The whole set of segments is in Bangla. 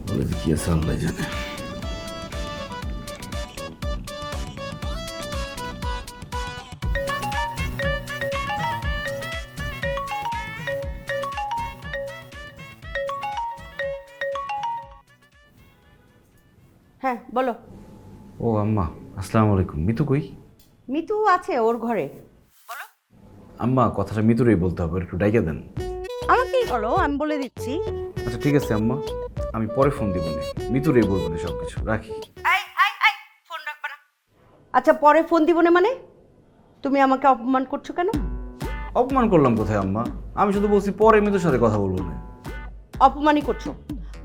বলে কি আছে আল্লাহ জানে। হ্যাঁ বলো। ও আম্মা, আসসালামু আলাইকুম। মিতু কই? মিতু আছে ওর ঘরে। বলো। আম্মা, কথাটা মিতুরই বলতে হবে, একটু ডাইকা দেন। আমাকেই বলো, আমি বলে দিচ্ছি। আচ্ছা ঠিক আছে আম্মা, আমি পরে ফোন দিব না, মিতুরই বলবো না সব কিছু, রাখি। ফোন রাখবা না। আচ্ছা পরে ফোন দিব না মানে? তুমি আমাকে অপমান করছো কেন? অপমান করলাম কোথায় আম্মা? আমি শুধু বলছি পরে মিতুর সাথে কথা বলবো না। অপমানই করছো।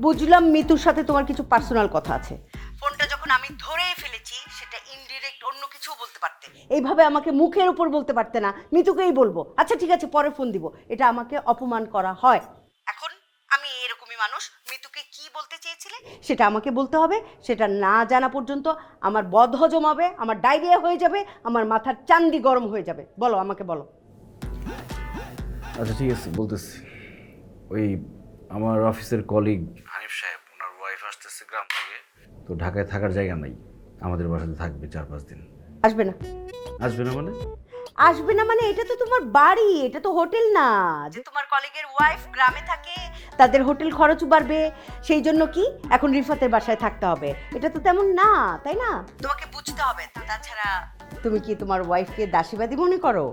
বুঝলাম মিতুর সাথে তোমার কিছু পার্সোনাল কথা আছে। ফোনটা যখন আমি ধরেই ফেলেছি সেটা ইনডিরেক্ট অন্য কিছু বলতে পারতে, এইভাবে আমাকে মুখের উপর বলতে পারতে না মিতুকেই বলবো। আচ্ছা ঠিক আছে পরে ফোন দিব, এটা আমাকে অপমান করা হয়। এখন আমি এরকমই মানুষ, মিতুকে কি বলতে চেয়েছিলে সেটা আমাকে বলতে হবে। সেটা না জানা পর্যন্ত আমার বদহজম হবে, আমার ডায়রিয়া হয়ে যাবে, আমার মাথার চান্দি গরম হয়ে যাবে। বলো আমাকে বলো। আচ্ছা ঠিক আছে বলতেছি। ওই আমার অফিসের কলিগ হানিফ সাহেব, ওনার ওয়াইফ আসতেছে গ্রাম থেকে, তো ঢাকায় থাকার জায়গা নাই, আমাদের বাসাতে থাকবে 4-5 দিন। আসবে না? আসবে না মানে? আসবে না মানে এটা তো তোমার বাড়ি, এটা তো হোটেল না যে তোমার কলিগের ওয়াইফ গ্রামে থাকে, তাদের হোটেল খরচ বাড়বে সেই জন্য কি এখন রিফাতের বাসায় থাকতে হবে? এটা তো তেমন না, তাই না? তোমাকে বুঝতে হবে। তাছাড়া তুমি কি তোমার ওয়াইফকে দাসীবাদী মনে করো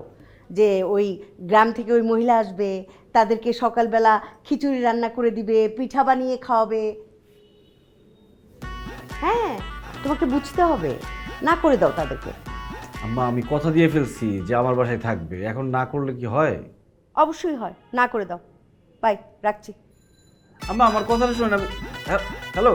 যে ওই গ্রাম থেকে ওই মহিলা আসবে, তাদেরকে সকালবেলা খিচুড়ি রান্না করে দিবে, পিঠা বানিয়ে খাওয়াবে? হ্যাঁ, তোমাকে বুঝতে হবে। না করে দাও তাদেরকে। আম্মা, আমি কথা দিয়ে ফেলছি যে আমার বাসায় থাকবে, এখন না করলে কি হয়? অবশ্যই হয়, না করে দাও। বাই, রাখছি। আম্মা আমার কথাটা শোনেন। হ্যালো।